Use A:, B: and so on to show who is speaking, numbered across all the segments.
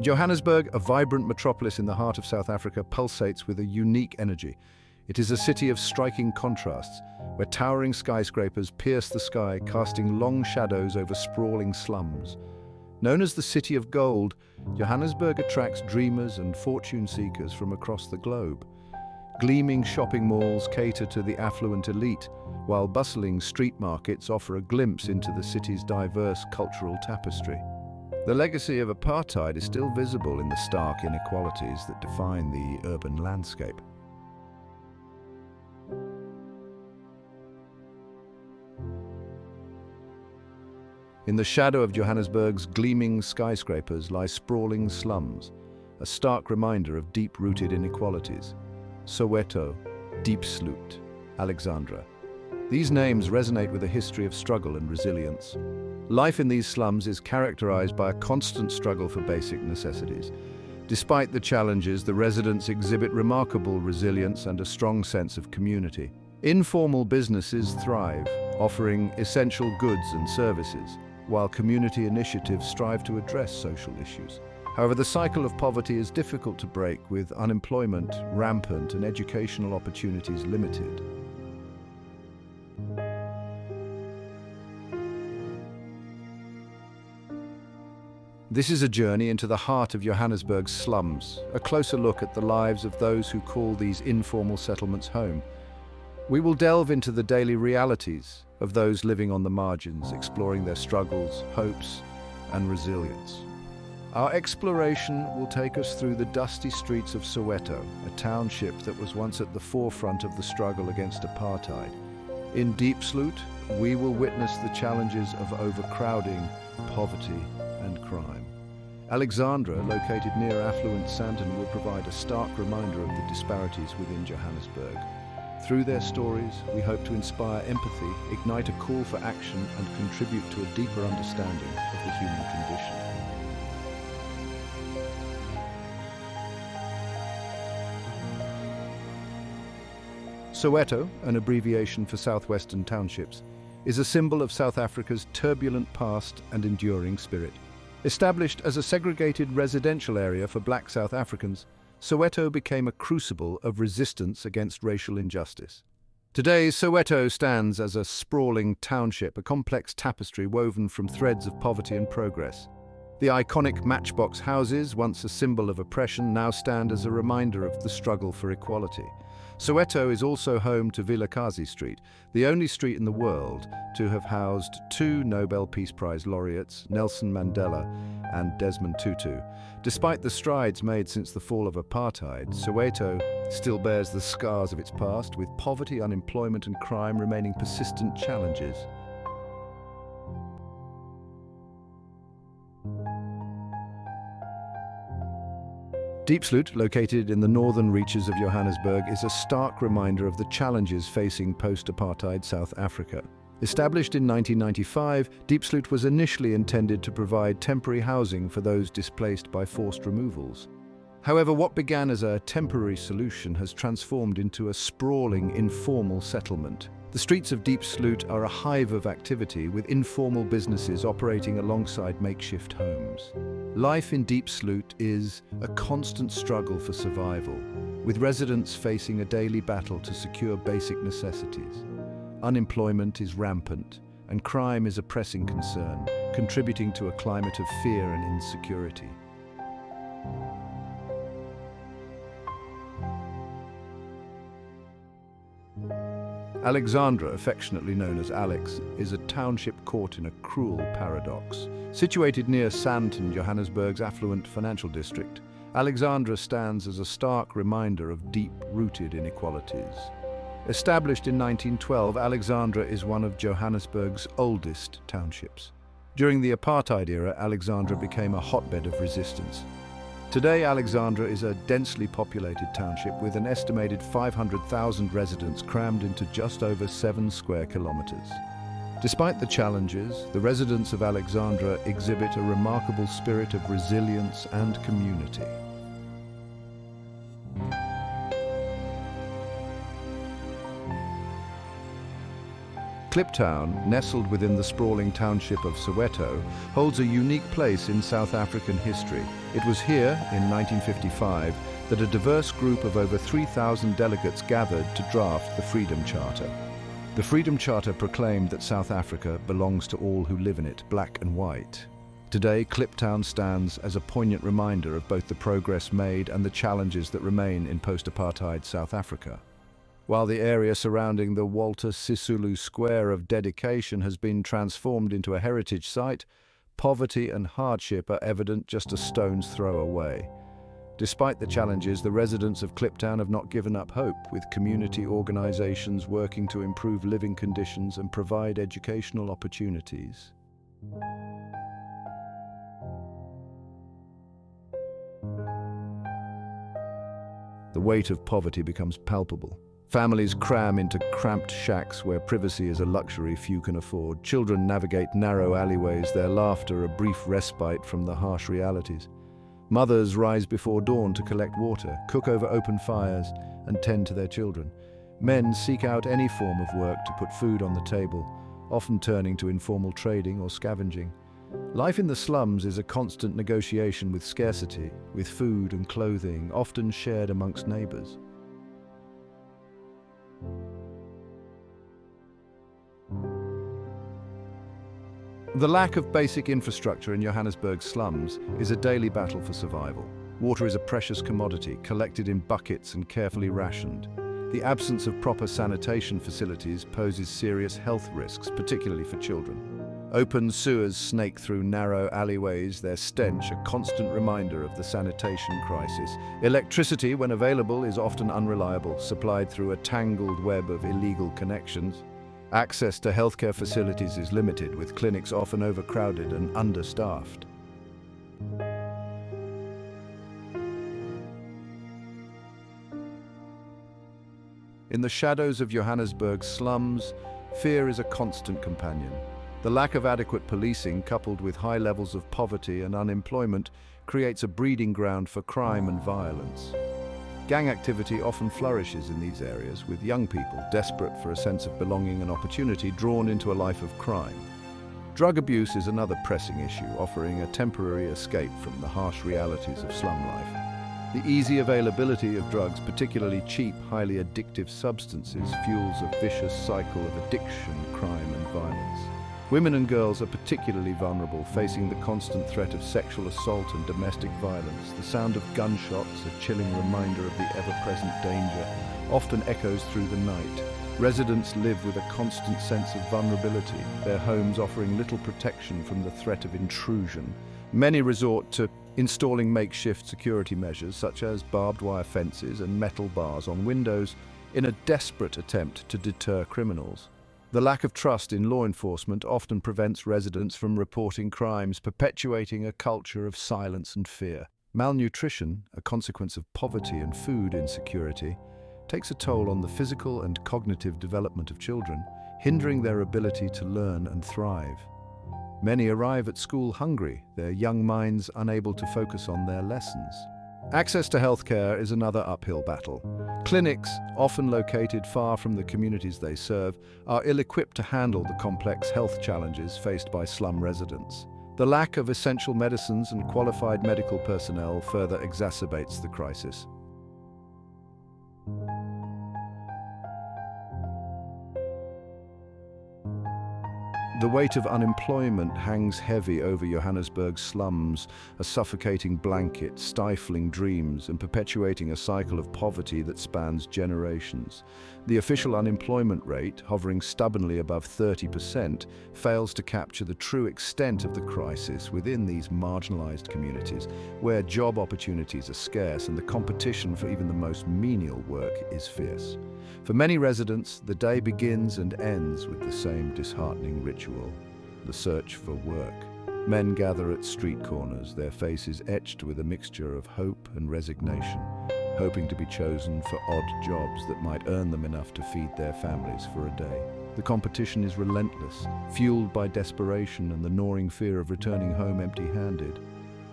A: Johannesburg, a vibrant metropolis in the heart of South Africa, pulsates with a unique energy. It is a city of striking contrasts, where towering skyscrapers pierce the sky, casting long shadows over sprawling slums. Known as the City of Gold, Johannesburg attracts dreamers and fortune seekers from across the globe. Gleaming shopping malls cater to the affluent elite, while bustling street markets offer a glimpse into the city's diverse cultural tapestry. The legacy of apartheid is still visible in the stark inequalities that define the urban landscape. In the shadow of Johannesburg's gleaming skyscrapers lie sprawling slums, a stark reminder of deep-rooted inequalities. Soweto, Diepsloot, Alexandra. These names resonate with a history of struggle and resilience. Life in these slums is characterized by a constant struggle for basic necessities. Despite the challenges, the residents exhibit remarkable resilience and a strong sense of community. Informal businesses thrive, offering essential goods and services, while community initiatives strive to address social issues. However, the cycle of poverty is difficult to break, with unemployment rampant and educational opportunities limited. This is a journey into the heart of Johannesburg's slums, a closer look at the lives of those who call these informal settlements home. We will delve into the daily realities of those living on the margins, exploring their struggles, hopes, and resilience. Our exploration will take us through the dusty streets of Soweto, a township that was once at the forefront of the struggle against apartheid. In Diepsloot, we will witness the challenges of overcrowding, poverty, and crime. Alexandra, located near affluent Sandton, will provide a stark reminder of the disparities within Johannesburg. Through their stories, we hope to inspire empathy, ignite a call for action, and contribute to a deeper understanding of the human condition. Soweto, an abbreviation for Southwestern Townships, is a symbol of South Africa's turbulent past and enduring spirit. Established as a segregated residential area for Black South Africans, Soweto became a crucible of resistance against racial injustice. Today, Soweto stands as a sprawling township, a complex tapestry woven from threads of poverty and progress. The iconic matchbox houses, once a symbol of oppression, now stand as a reminder of the struggle for equality. Soweto is also home to Vilakazi Street, the only street in the world to have housed two Nobel Peace Prize laureates, Nelson Mandela and Desmond Tutu. Despite the strides made since the fall of apartheid, Soweto still bears the scars of its past, with poverty, unemployment and crime remaining persistent challenges. Diepsloot, located in the northern reaches of Johannesburg, is a stark reminder of the challenges facing post-apartheid South Africa. Established in 1995, Diepsloot was initially intended to provide temporary housing for those displaced by forced removals. However, what began as a temporary solution has transformed into a sprawling, informal settlement. The streets of Diepsloot are a hive of activity, with informal businesses operating alongside makeshift homes. Life in Diepsloot is a constant struggle for survival, with residents facing a daily battle to secure basic necessities. Unemployment is rampant, and crime is a pressing concern, contributing to a climate of fear and insecurity. Alexandra, affectionately known as Alex, is a township caught in a cruel paradox. Situated near Sandton, Johannesburg's affluent financial district, Alexandra stands as a stark reminder of deep-rooted inequalities. Established in 1912, Alexandra is one of Johannesburg's oldest townships. During the apartheid era, Alexandra became a hotbed of resistance. Today, Alexandra is a densely populated township with an estimated 500,000 residents crammed into just over 7 square kilometers. Despite the challenges, the residents of Alexandra exhibit a remarkable spirit of resilience and community. Kliptown, nestled within the sprawling township of Soweto, holds a unique place in South African history. It was here, in 1955, that a diverse group of over 3,000 delegates gathered to draft the Freedom Charter. The Freedom Charter proclaimed that South Africa belongs to all who live in it, black and white. Today, Kliptown stands as a poignant reminder of both the progress made and the challenges that remain in post-apartheid South Africa. While the area surrounding the Walter Sisulu Square of Dedication has been transformed into a heritage site, poverty and hardship are evident just a stone's throw away. Despite the challenges, the residents of Kliptown have not given up hope, with community organizations working to improve living conditions and provide educational opportunities. The weight of poverty becomes palpable. Families cram into cramped shacks where privacy is a luxury few can afford. Children navigate narrow alleyways, their laughter a brief respite from the harsh realities. Mothers rise before dawn to collect water, cook over open fires, and tend to their children. Men seek out any form of work to put food on the table, often turning to informal trading or scavenging. Life in the slums is a constant negotiation with scarcity, with food and clothing, often shared amongst neighbors. The lack of basic infrastructure in Johannesburg's slums is a daily battle for survival. Water is a precious commodity, collected in buckets and carefully rationed. The absence of proper sanitation facilities poses serious health risks, particularly for children. Open sewers snake through narrow alleyways, their stench a constant reminder of the sanitation crisis. Electricity, when available, is often unreliable, supplied through a tangled web of illegal connections. Access to healthcare facilities is limited, with clinics often overcrowded and understaffed. In the shadows of Johannesburg's slums, fear is a constant companion. The lack of adequate policing, coupled with high levels of poverty and unemployment, creates a breeding ground for crime and violence. Gang activity often flourishes in these areas, with young people, desperate for a sense of belonging and opportunity, drawn into a life of crime. Drug abuse is another pressing issue, offering a temporary escape from the harsh realities of slum life. The easy availability of drugs, particularly cheap, highly addictive substances, fuels a vicious cycle of addiction, crime and violence. Women and girls are particularly vulnerable, facing the constant threat of sexual assault and domestic violence. The sound of gunshots, a chilling reminder of the ever-present danger, often echoes through the night. Residents live with a constant sense of vulnerability, their homes offering little protection from the threat of intrusion. Many resort to installing makeshift security measures, such as barbed wire fences and metal bars on windows, in a desperate attempt to deter criminals. The lack of trust in law enforcement often prevents residents from reporting crimes, perpetuating a culture of silence and fear. Malnutrition, a consequence of poverty and food insecurity, takes a toll on the physical and cognitive development of children, hindering their ability to learn and thrive. Many arrive at school hungry, their young minds unable to focus on their lessons. Access to healthcare is another uphill battle. Clinics, often located far from the communities they serve, are ill-equipped to handle the complex health challenges faced by slum residents. The lack of essential medicines and qualified medical personnel further exacerbates the crisis. The weight of unemployment hangs heavy over Johannesburg's slums, a suffocating blanket, stifling dreams, and perpetuating a cycle of poverty that spans generations. The official unemployment rate, hovering stubbornly above 30%, fails to capture the true extent of the crisis within these marginalized communities, where job opportunities are scarce and the competition for even the most menial work is fierce. For many residents, the day begins and ends with the same disheartening ritual, the search for work. Men gather at street corners, their faces etched with a mixture of hope and resignation, hoping to be chosen for odd jobs that might earn them enough to feed their families for a day. The competition is relentless, fueled by desperation and the gnawing fear of returning home empty-handed.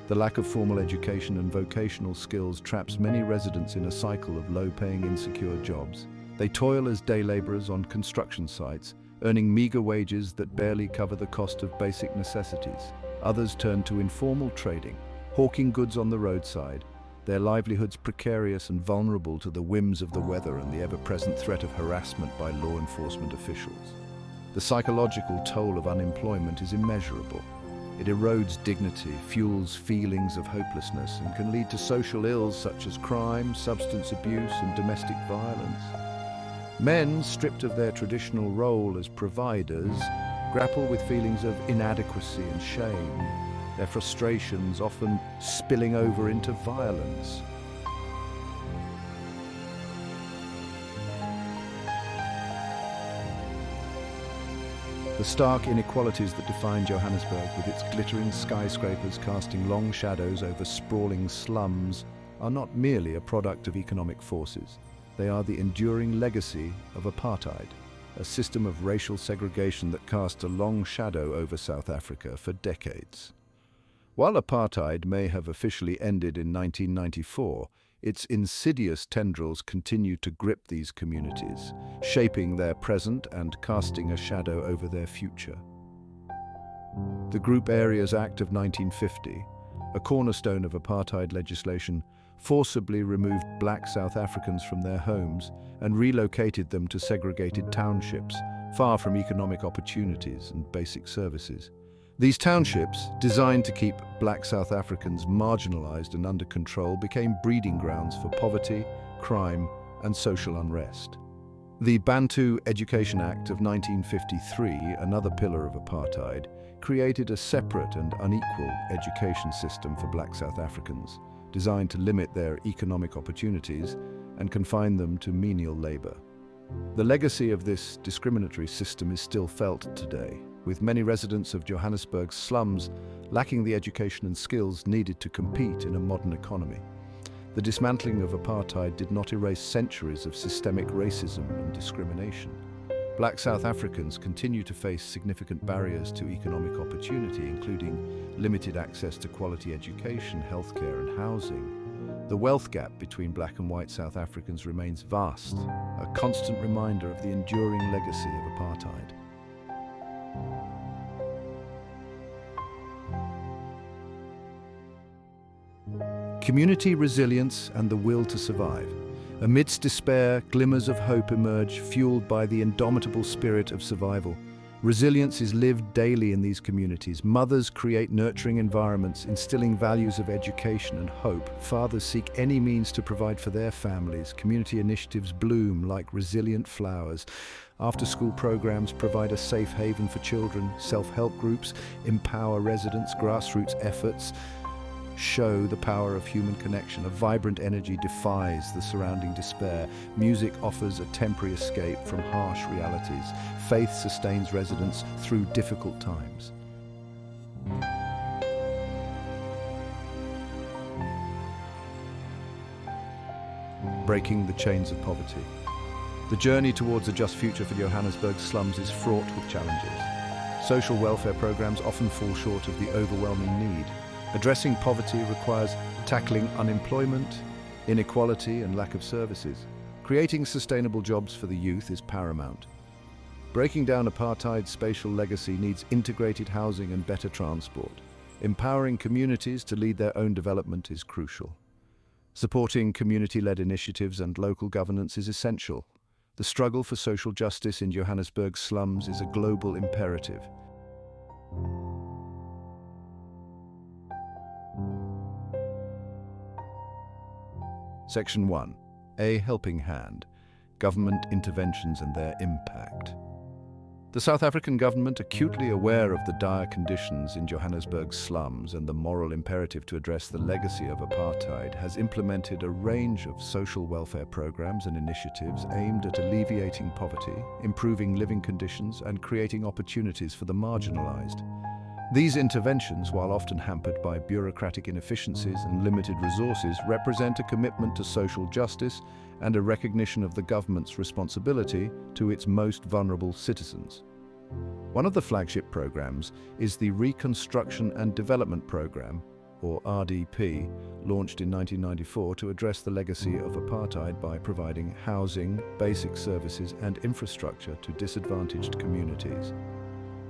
A: The lack of formal education and vocational skills traps many residents in a cycle of low-paying, insecure jobs. They toil as day laborers on construction sites, earning meager wages that barely cover the cost of basic necessities. Others turn to informal trading, hawking goods on the roadside, their livelihoods precarious and vulnerable to the whims of the weather and the ever-present threat of harassment by law enforcement officials. The psychological toll of unemployment is immeasurable. It erodes dignity, fuels feelings of hopelessness, and can lead to social ills such as crime, substance abuse, and domestic violence. Men, stripped of their traditional role as providers, grapple with feelings of inadequacy and shame, their frustrations often spilling over into violence. The stark inequalities that define Johannesburg, with its glittering skyscrapers casting long shadows over sprawling slums, are not merely a product of economic forces. They are the enduring legacy of apartheid, a system of racial segregation that cast a long shadow over South Africa for decades. While apartheid may have officially ended in 1994, its insidious tendrils continue to grip these communities, shaping their present and casting a shadow over their future. The Group Areas Act of 1950, a cornerstone of apartheid legislation, forcibly removed black South Africans from their homes and relocated them to segregated townships, far from economic opportunities and basic services. These townships, designed to keep black South Africans marginalized and under control, became breeding grounds for poverty, crime, and social unrest. The Bantu Education Act of 1953, another pillar of apartheid, created a separate and unequal education system for black South Africans, designed to limit their economic opportunities and confine them to menial labor. The legacy of this discriminatory system is still felt today, with many residents of Johannesburg's slums lacking the education and skills needed to compete in a modern economy. The dismantling of apartheid did not erase centuries of systemic racism and discrimination. Black South Africans continue to face significant barriers to economic opportunity, including limited access to quality education, healthcare, and housing. The wealth gap between black and white South Africans remains vast, a constant reminder of the enduring legacy of apartheid. Community resilience and the will to survive. Amidst despair, glimmers of hope emerge, fueled by the indomitable spirit of survival. Resilience is lived daily in these communities. Mothers create nurturing environments, instilling values of education and hope. Fathers seek any means to provide for their families. Community initiatives bloom like resilient flowers. After-school programs provide a safe haven for children. Self-help groups empower residents. Grassroots efforts show the power of human connection. A vibrant energy defies the surrounding despair. Music offers a temporary escape from harsh realities. Faith sustains residents through difficult times. Breaking the chains of poverty. The journey towards a just future for Johannesburg's slums is fraught with challenges. Social welfare programs often fall short of the overwhelming need. Addressing poverty requires tackling unemployment, inequality, and lack of services. Creating sustainable jobs for the youth is paramount. Breaking down apartheid's spatial legacy needs integrated housing and better transport. Empowering communities to lead their own development is crucial. Supporting community-led initiatives and local governance is essential. The struggle for social justice in Johannesburg's slums is a global imperative. Section 1. A helping hand. Government interventions and their impact. The South African government, acutely aware of the dire conditions in Johannesburg's slums and the moral imperative to address the legacy of apartheid, has implemented a range of social welfare programs and initiatives aimed at alleviating poverty, improving living conditions, and creating opportunities for the marginalized. These interventions, while often hampered by bureaucratic inefficiencies and limited resources, represent a commitment to social justice and a recognition of the government's responsibility to its most vulnerable citizens. One of the flagship programs is the Reconstruction and Development Program, or RDP, launched in 1994 to address the legacy of apartheid by providing housing, basic services and infrastructure to disadvantaged communities.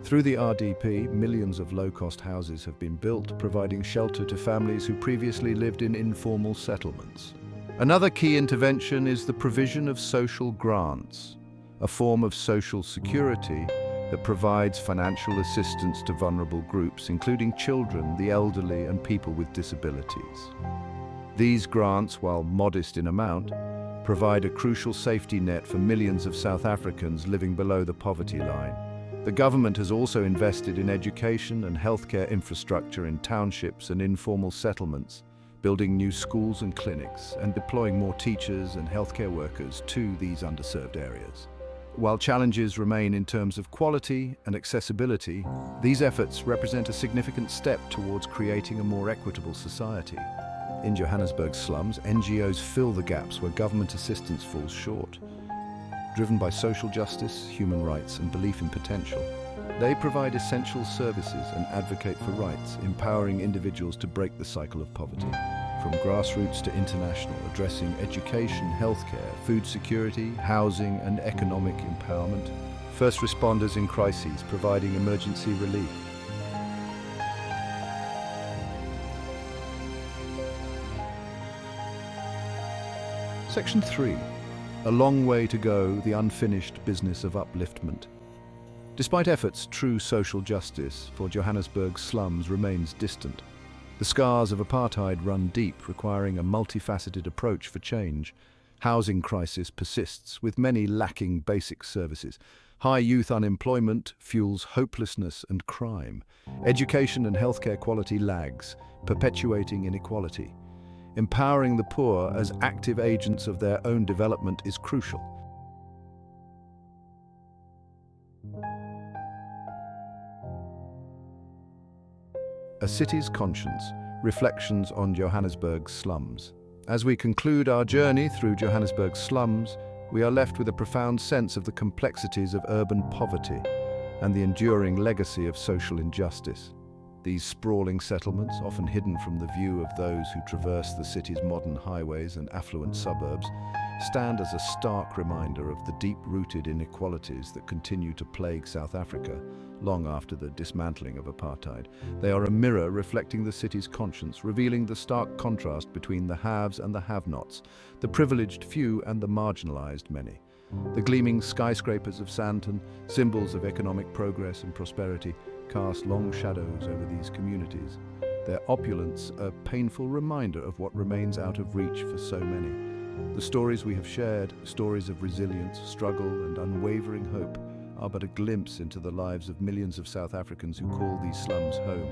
A: Through the RDP, millions of low-cost houses have been built, providing shelter to families who previously lived in informal settlements. Another key intervention is the provision of social grants, a form of social security that provides financial assistance to vulnerable groups, including children, the elderly, and people with disabilities. These grants, while modest in amount, provide a crucial safety net for millions of South Africans living below the poverty line. The government has also invested in education and healthcare infrastructure in townships and informal settlements, building new schools and clinics, and deploying more teachers and healthcare workers to these underserved areas. While challenges remain in terms of quality and accessibility, these efforts represent a significant step towards creating a more equitable society. In Johannesburg's slums, NGOs fill the gaps where government assistance falls short. Driven by social justice, human rights, and belief in potential, they provide essential services and advocate for rights, empowering individuals to break the cycle of poverty. From grassroots to international, addressing education, healthcare, food security, housing, and economic empowerment. First responders in crises, providing emergency relief. Section 3. A long way to go, the unfinished business of upliftment. Despite efforts, true social justice for Johannesburg's slums remains distant. The scars of apartheid run deep, requiring a multifaceted approach for change. Housing crisis persists, with many lacking basic services. High youth unemployment fuels hopelessness and crime. Education and healthcare quality lags, perpetuating inequality. Empowering the poor as active agents of their own development is crucial. A City's Conscience, Reflections on Johannesburg's Slums. As we conclude our journey through Johannesburg's slums, we are left with a profound sense of the complexities of urban poverty and the enduring legacy of social injustice. These sprawling settlements, often hidden from the view of those who traverse the city's modern highways and affluent suburbs, stand as a stark reminder of the deep-rooted inequalities that continue to plague South Africa long after the dismantling of apartheid. They are a mirror reflecting the city's conscience, revealing the stark contrast between the haves and the have-nots, the privileged few and the marginalized many. The gleaming skyscrapers of Sandton, symbols of economic progress and prosperity, cast long shadows over these communities. Their opulence a painful reminder of what remains out of reach for so many. The stories we have shared, stories of resilience, struggle, and unwavering hope, are but a glimpse into the lives of millions of South Africans who call these slums home.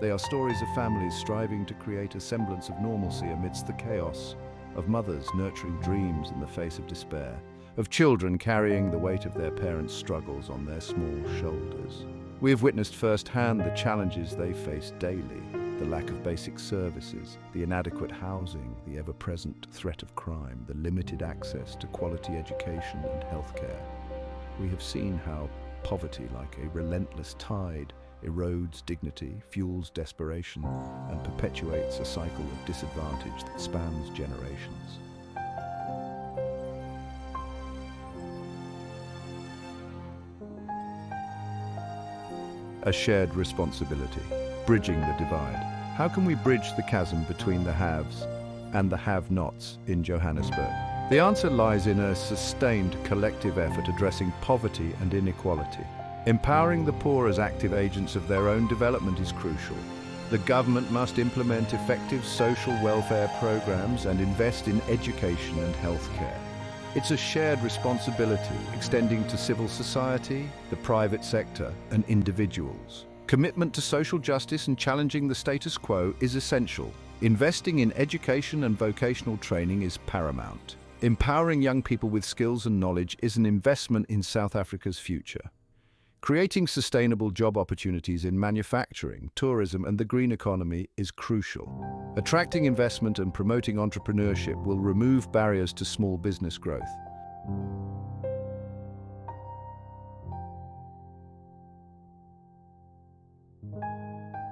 A: They are stories of families striving to create a semblance of normalcy amidst the chaos, of mothers nurturing dreams in the face of despair, of children carrying the weight of their parents' struggles on their small shoulders. We have witnessed firsthand the challenges they face daily, the lack of basic services, the inadequate housing, the ever-present threat of crime, the limited access to quality education and healthcare. We have seen how poverty, like a relentless tide, erodes dignity, fuels desperation, and perpetuates a cycle of disadvantage that spans generations. A shared responsibility, bridging the divide. How can we bridge the chasm between the haves and the have-nots in Johannesburg? The answer lies in a sustained collective effort addressing poverty and inequality. Empowering the poor as active agents of their own development is crucial. The government must implement effective social welfare programs and invest in education and healthcare. It's a shared responsibility extending to civil society, the private sector, and individuals. Commitment to social justice and challenging the status quo is essential. Investing in education and vocational training is paramount. Empowering young people with skills and knowledge is an investment in South Africa's future. Creating sustainable job opportunities in manufacturing, tourism, and the green economy is crucial. Attracting investment and promoting entrepreneurship will remove barriers to small business growth.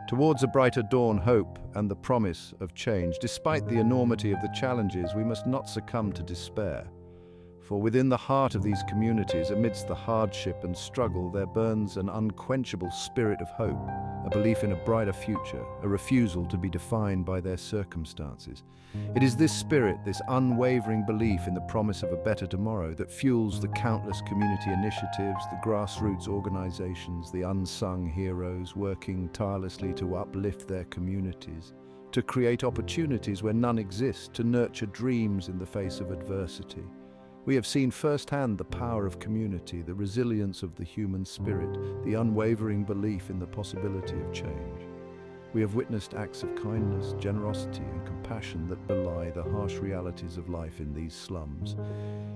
A: Towards a brighter dawn, hope and the promise of change. Despite the enormity of the challenges, we must not succumb to despair. For within the heart of these communities, amidst the hardship and struggle, there burns an unquenchable spirit of hope, a belief in a brighter future, a refusal to be defined by their circumstances. It is this spirit, this unwavering belief in the promise of a better tomorrow, that fuels the countless community initiatives, the grassroots organizations, the unsung heroes working tirelessly to uplift their communities, to create opportunities where none exist, to nurture dreams in the face of adversity. We have seen firsthand the power of community, the resilience of the human spirit, the unwavering belief in the possibility of change. We have witnessed acts of kindness, generosity, and compassion that belie the harsh realities of life in these slums.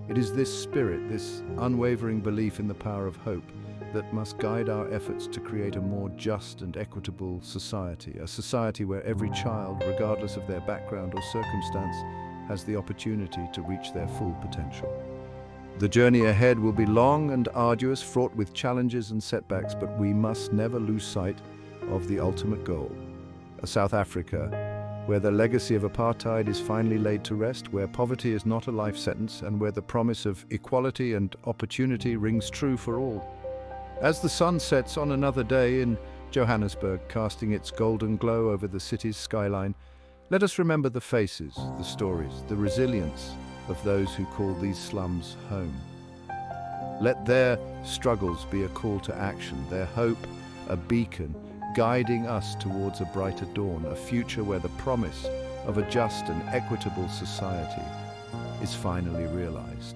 A: It is this spirit, this unwavering belief in the power of hope, that must guide our efforts to create a more just and equitable society, a society where every child, regardless of their background or circumstance, has the opportunity to reach their full potential. The journey ahead will be long and arduous, fraught with challenges and setbacks, but we must never lose sight of the ultimate goal. A South Africa where the legacy of apartheid is finally laid to rest, where poverty is not a life sentence, and where the promise of equality and opportunity rings true for all. As the sun sets on another day in Johannesburg, casting its golden glow over the city's skyline, let us remember the faces, the stories, the resilience of those who call these slums home. Let their struggles be a call to action, their hope a beacon, guiding us towards a brighter dawn, a future where the promise of a just and equitable society is finally realized.